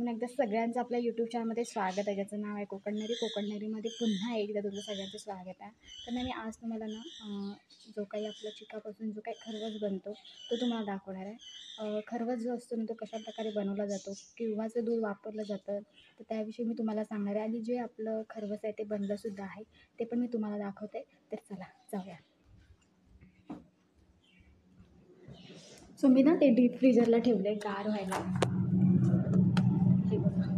पुन्हा एकदा सगळ्यांचं आपल्या यूट्यूब चॅनलमध्ये स्वागत आहे, ज्याचं नाव आहे कोकणनेरी. कोकणनेरीमध्ये पुन्हा एकदा तुमचं सगळ्यांचं स्वागत आहे. तर मी आज तुम्हाला जो काही आपल्या चिकापासून जो काही खरवस बनतो तो तुम्हाला दाखवणार आहे. खरवस जो असतो ना तो कशाप्रकारे बनवला जातो, केव्हाचं दूध वापरलं जातं, तर त्याविषयी मी तुम्हाला सांगणार आहे. आणि जे आपलं खरवस आहे ते बनलंसुद्धा आहे, ते पण मी तुम्हाला दाखवते. तर चला जाऊया. सो मी ते डीप फ्रीजरला ठेवले गार व्हायला. हे बघा.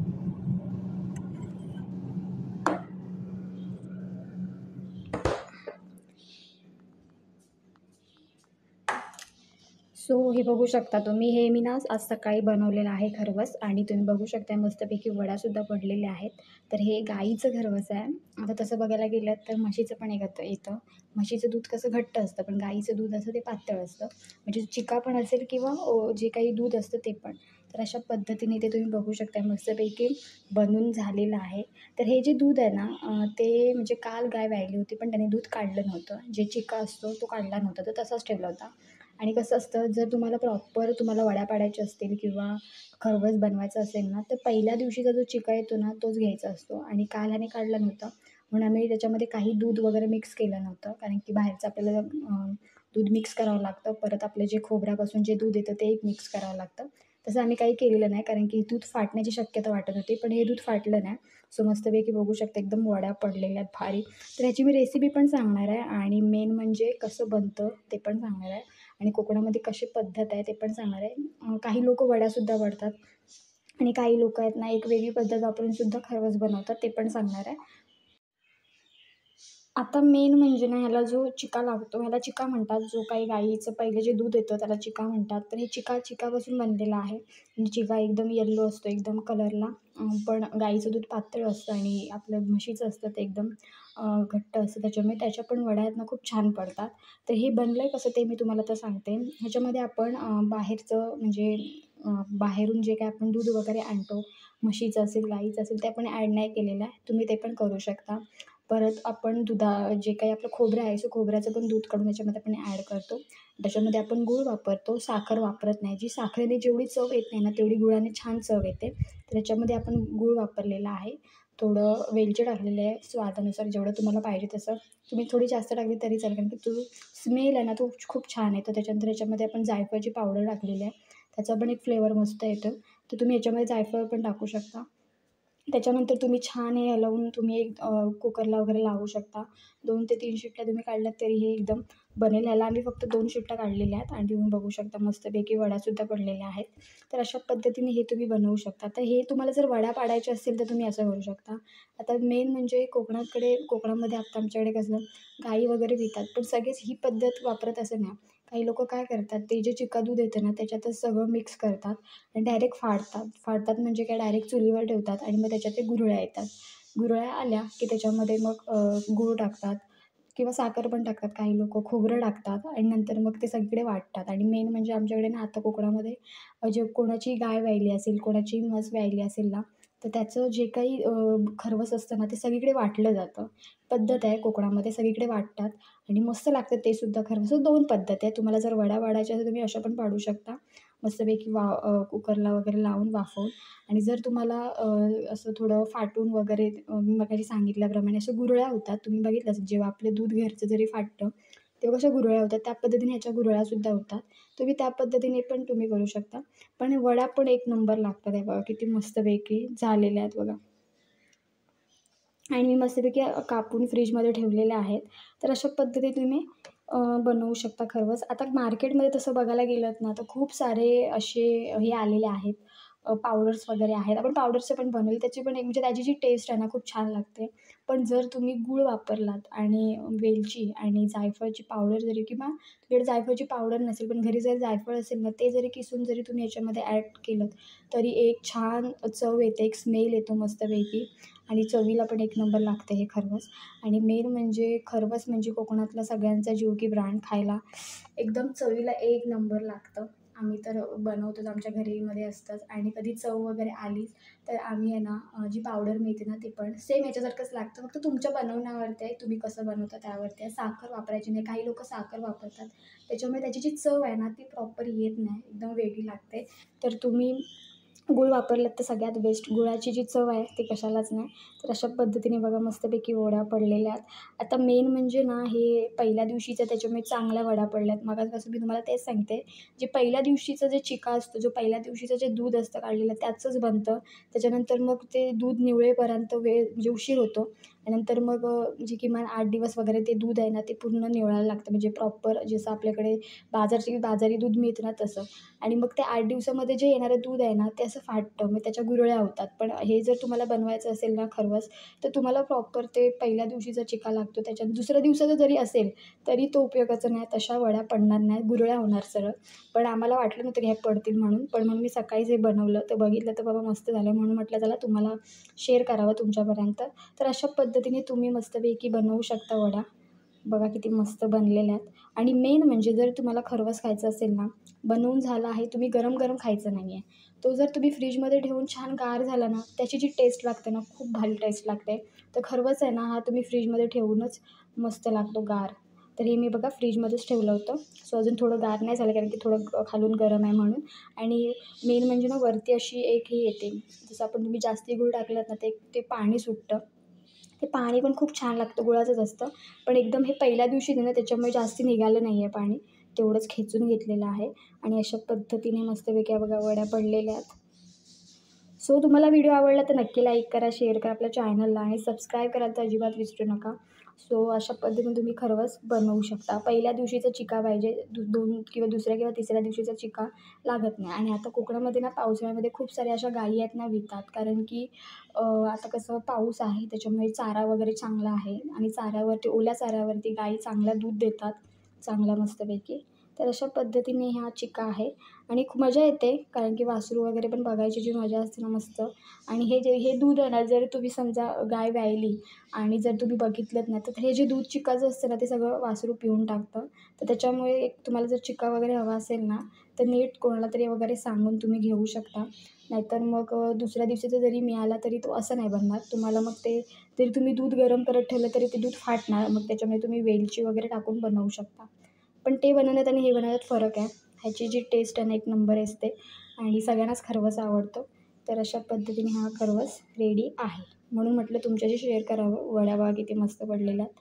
सो हे बघू शकता तुम्ही, हे मी आज सकाळी बनवलेलं आहे खरवस. आणि तुम्ही बघू शकता मस्तपैकी वड्यासुद्धा पडलेले आहेत. तर हे गाईचं खरवस आहे. आता तसं बघायला गेलं तर म्हशीचं पण येतं. म्हशीचं दूध कसं घट्ट असतं, पण गाईचं दूध असं ते पातळ असतं. म्हणजे चिका पण असेल किंवा जे काही दूध असतं ते पण. तर अशा पद्धतीने ते तुम्ही बघू शकता मस्तपैकी बनून झालेलं आहे. तर हे जे दूध आहे ना, ते म्हणजे काल गाय व्यायली होती, पण त्याने दूध काढलं नव्हतं. जे चिका असतो तो काढला नव्हता, तो तसाच ठेवला होता. आणि कसं असतं, जर तुम्हाला वड्या पाडायच्या असतील किंवा खरवस बनवायचं असेल ना, तर पहिल्या दिवशीचा जो चिका येतो ना तोच घ्यायचा असतो. आणि काल ह्याने काढला नव्हता, म्हणून आम्ही त्याच्यामध्ये काही दूध वगैरे मिक्स केलं नव्हतं. कारण की बाहेरचं आपल्याला दूध मिक्स करावं लागतं. परत आपलं जे खोबऱ्यापासून जे दूध येतं ते एक मिक्स करावं लागतं. तसं आम्ही काही केलेलं नाही, कारण की दूध फाटण्याची शक्यता वाटत होती, पण हे दूध फाटलं नाही. सो मस्तपैकी बघू शकता एकदम वड्या पडलेल्या आहेत भारी. तर ह्याची मी रेसिपी पण सांगणार आहे, आणि मेन म्हणजे कसं बनतं ते पण सांगणार आहे. आणि कोकणामध्ये कशी पद्धत आहे ते पण सांगणार आहे. काही लोकं वड्यासुद्धा वडतात, आणि काही लोकं आहेत ना एक वेगळी पद्धत वापरूनसुद्धा खरवस बनवतात, ते पण सांगणार आहे. आता मेन म्हणजे ना, ह्याला जो चिका लागतो ह्याला चिका म्हणतात. जो काही गाईचं पहिले जे दूध येतं त्याला चिका म्हणतात. तर हे चिकापासून बनलेलं आहे. आणि चिका एकदम येल्लो असतो एकदम कलरला. पण गाईचं दूध पातळ असतं आणि आपलं म्हशीचं असतं ते एकदम घट्ट असतं. त्याच्यामुळे त्याच्या पण वड्या आहेत ना खूप छान पडतात. तर हे बनलं आहे कसं ते मी तुम्हाला तर सांगते. ह्याच्यामध्ये आपण बाहेरचं म्हणजे बाहेरून जे काही आपण दूध वगैरे आणतो, म्हशीचं असेल गाईचं असेल, ते आपण ॲड नाही केलेलं आहे. तुम्ही ते पण करू शकता. परत आपण जे काही आपलं खोबरं आहे, सो खोबऱ्याचं पण दूध काढून त्याच्यामध्ये आपण ॲड करतो. त्याच्यामध्ये आपण गूळ वापरतो, साखर वापरत नाही. जी साखरेने जेवढी चव येत नाही ना, तेवढी गुळाने छान चव येते. तर त्याच्यामध्ये आपण गूळ वापरलेला आहे. थोडं वेलची टाकलेलं आहे स्वादानुसार, जेवढं तुम्हाला पाहिजे तसं. तुम्ही थोडी जास्त टाकली तरी चालेल, कारण की तो स्मेल आहे ना तो खूप छान येतो. त्याच्यानंतर याच्यामध्ये आपण जायफळची पावडर टाकलेली आहे. त्याचा पण एक फ्लेवर मस्त येतो. तर तुम्ही याच्यामध्ये जायफळ पण टाकू शकता. त्याच्यानंतर तुम्ही छान हे हलवून तुम्ही एक कुकरला वगैरे लावू शकता. 2 ते 3 शिट्ट्या तुम्ही काढल्यात तरी हे एकदम बनेल. ह्याला आम्ही फक्त 2 शिट्ट्या काढलेल्या आहेत, आणि तुम्ही बघू शकता मस्तपैकी वड्यासुद्धा पडलेल्या आहेत. तर अशा पद्धतीने हे तुम्ही बनवू शकता. तर हे तुम्हाला जर वड्या पाडायच्या असतील तर तुम्ही असं करू शकता. आता मेन म्हणजे कोकणामध्ये आता आमच्याकडे कसं गाई वगैरे विकतात, पण सगळेच ही पद्धत वापरत असं नाही. काही लोकं काय करतात, ते जे चिका दूध येतं ना त्याच्यातच सगळं मिक्स करतात आणि डायरेक्ट फाडतात म्हणजे काय, डायरेक्ट चुलीवर ठेवतात आणि मग त्याच्यात ते गुरळ्या येतात. गुरळ्या आल्या की त्याच्यामध्ये मग गूळ टाकतात किंवा साखर पण टाकतात. काही लोकं खोबरं टाकतात आणि नंतर मग ते सगळीकडे वाटतात. आणि मेन म्हणजे आमच्याकडे ना आता कोकणामध्ये जे कोणाची गाय व्यायली असेल, कोणाची म्हस व्यायली असेल ना, तर त्याचं जे काही खरवस असतं ना ते सगळीकडे वाटलं जातं. पद्धत आहे कोकणामध्ये, सगळीकडे वाटतात आणि मस्त लागतं ते सुद्धा खरवस. 2 पद्धत आहे. तुम्हाला जर वड्या पाडायच्या असेल तुम्ही अशा पण पाडू शकता. मस्तपैकी कुकरला वगैरे लावून वाफवून. आणि जर तुम्हाला असं थोडं फाटून वगैरे मी मगाशी सांगितल्याप्रमाणे अशा गुरळ्या होतात. तुम्ही बघितलं असेल जेव्हा आपलं दूध घरचं जरी फाटतं, तेव्हा कशा गुरळ्या होतात, त्या पद्धतीने ह्याच्या गुरळ्यासुद्धा होतात. तुम्ही त्या पद्धतीने पण तुम्ही करू शकता. पण वड्या पण एक नंबर लागतात. हे बघा किती मस्तपैकी झालेल्या आहेत बघा. आणि मी मस्तपैकी कापून फ्रीजमध्ये ठेवलेल्या आहेत. तर अशा पद्धतीने तुम्ही बनवू शकता खरवस. आता मार्केटमध्ये तसं बघायला गेलंत ना, तर खूप सारे असे हे आलेले आहेत, पावडर्स वगैरे आहेत. आपण पावडरचे पण बनवले, त्याची पण एक म्हणजे त्याची जी टेस्ट आहे ना खूप छान लागते. पण जर तुम्ही गूळ वापरलात आणि वेलची आणि जायफळची पावडर जरी, किंवा तुमच्याकडे जायफळची पावडर नसेल पण घरी जर जायफळ असेल ना, ते जरी किसून जरी तुम्ही याच्यामध्ये ॲड केलंत, तरी एक छान चव येते, एक स्मेल येतो मस्तपैकी. आणि चवीला पण एक नंबर लागतं हे खरवस. आणि मेन म्हणजे खरवस म्हणजे कोकणातला सगळ्यांचा जीव की प्राण. खायला एकदम चवीला एक नंबर लागतं. आम्ही तर बनवतोच, आमच्या घरीमध्ये असतंच. आणि कधी चव वगैरे आलीच तर आम्ही आहे ना, जी पावडर मिळते ना ती पण सेम ह्याच्यासारखंच लागतं, फक्त तुमच्या बनवण्यावरती आहे, तुम्ही कसं बनवता त्यावरती आहे. साखर वापरायची नाही, काही लोकं साखर वापरतात, त्याच्यामुळे त्याची जी चव आहे ना ती प्रॉपर येत नाही, एकदम वेगळी लागते. तर तुम्ही गूळ वापरलात तर सगळ्यात बेस्ट. गुळाची जी चव आहे ती कशालाच नाही. तर अशा पद्धतीने बघा मस्तपैकी वड्या पडलेल्या आहेत. आता मेन म्हणजे ना हे पहिल्या दिवशीचं त्याच्यामुळे चांगल्या वड्या पडल्यात. मगाचपासून मी तुम्हाला तेच सांगते. जे पहिल्या दिवशीचा जे चिका असतो, जो पहिल्या दिवशीचं जे दूध असतं काढलेलं त्याचंच बनतं. त्याच्यानंतर मग ते दूध निवळेपर्यंत वेळ म्हणजे उशीर होतो. आणि नंतर मग म्हणजे किमान 8 दिवस वगैरे ते दूध आहे ना ते पूर्ण निवळायला लागतं. म्हणजे प्रॉपर जसं आपल्याकडे बाजारी दूध मिळतं ना तसं. आणि मग ते 8 दिवसामध्ये जे येणारं दूध आहे ना, ते असं फाटतं. मग त्याच्या गुठळ्या होतात. पण हे जर तुम्हाला बनवायचं असेल ना खरवस, तर तुम्हाला प्रॉपर ते पहिल्या दिवशीचा चिका लागतो. त्याच्यात दुसऱ्या दिवसाचा जरी असेल, तरी तो उपयोगाचा नाही. तशा वड्या पडणार नाहीत, गुठळ्या होणार सरळ. पण आम्हाला वाटलं नव्हतं की हे पडतील म्हणून. पण मग मी सकाळीच हे बनवलं, तर बघितलं तर बाबा मस्त झालं. म्हणून म्हटलं चला तुम्हाला शेअर करावं तुमच्यापर्यंत. तर अशा पद्धतीने तुम्ही मस्तपैकी बनवू शकता वड्या. बघा किती मस्त बनलेल्या आहेत. आणि मेन म्हणजे जर तुम्हाला खरवस खायचं असेल ना, बनवून झाला आहे, तुम्ही गरम-गरम खायचं नाही आहे. तो जर तुम्ही फ्रीजमध्ये ठेवून छान गार झाला ना, त्याची जी टेस्ट लागते ना, खूप भारी टेस्ट लागते. तर खरवस आहे ना, हा तुम्ही फ्रीजमध्ये ठेवूनच मस्त लागतो गार. तर हे मी बघा फ्रीजमध्येच ठेवलं होतं. सो अजून थोडं गार नाही झालं कारण की थोडं खालून गरम आहे म्हणून. आणि मेन म्हणजे ना वरती अशी एक ही येते, जसं आपण तुम्ही जास्ती गूळ टाकलात ना, ते ते पाणी सुटतं. ते पाणी पण खूप छान लागतं, गुळाचंच असतं. पण एकदम हे पहिल्या दिवशी ना त्याच्यामुळे जास्ती निघालं नाही आहे पाणी. तेवढंच खेचून घेतलेलं आहे आणि अशा पद्धतीने मस्तपैकी बघा वड्या पडलेल्या आहेत. सो तुम्हाला व्हिडिओ आवडला तर नक्की लाईक करा, शेअर करा आपल्या चॅनलला आणि सबस्क्राईब करायला तर अजिबात विसरू नका. सो अशा पद्धतीने तुम्ही खरवस बनवू शकता. पहिल्या दिवशीचा चिका पाहिजे, 2 किंवा दुसऱ्या किंवा तिसऱ्या दिवशीचा चिका लागत नाही. आणि आता कोकणामध्ये ना पावसाळ्यामध्ये खूप साऱ्या अशा गायी आहेत ना विकतात. कारण की आता कसं पाऊस आहे त्याच्यामुळे चारा वगैरे चांगला आहे आणि चाऱ्यावरती ओल्या चाऱ्यावरती गायी चांगलं दूध देतात, चांगला मस्तपैकी. तर अशा पद्धतीने हा चिका आहे आणि खूप मजा येते कारण की वासरू वगैरे पण बघायची जी मजा असते ना मस्त. आणि हे दूध आहे ना जर तुम्ही समजा गाय व्यायली आणि जर तुम्ही बघितलंत ना, तर हे जे दूध चिकाचं असतं ना, ते सगळं वासरू पिऊन टाकतं. तर त्याच्यामुळे एक तुम्हाला जर चिका वगैरे हवा असेल ना, तर नीट कोणाला तरी वगैरे सांगून तुम्ही घेऊ शकता. नाहीतर मग दुसऱ्या दिवशीचा जरी मिळाला तरी तो असं नाही बनणार. तुम्हाला मग ते जरी तुम्ही दूध गरम करत ठेवलं तरी ते दूध फाटणार. मग त्याच्यामुळे तुम्ही वेलची वगैरे टाकून बनवू शकता. पण ते बनवण्यात आणि हे बनवण्यात फरक आहे. ह्याची जी टेस्ट आहे ना एक नंबर असते आणि सगळ्यांनाच खरवस आवडतो. तर अशा पद्धतीने हा खरवस रेडी आहे. म्हणून म्हटलं तुमच्याशी शेअर करावं. वड्या बघा किती मस्त पडलेल्या आहेत.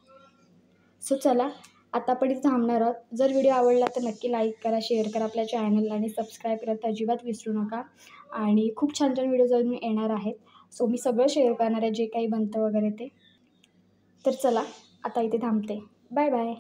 सो चला, आता आपण इथे थांबणार आहोत. जर व्हिडिओ आवडला तर नक्की लाईक करा, शेअर करा आपल्या चॅनलला आणि सबस्क्राईब करायला अजिबात विसरू नका. आणि खूप छान-छान व्हिडिओज अजून येणार आहेत. सो मी सगळं शेअर करणार आहे जे काही बनतं वगैरे ते. तर चला, आता इथे थांबते. Bye bye.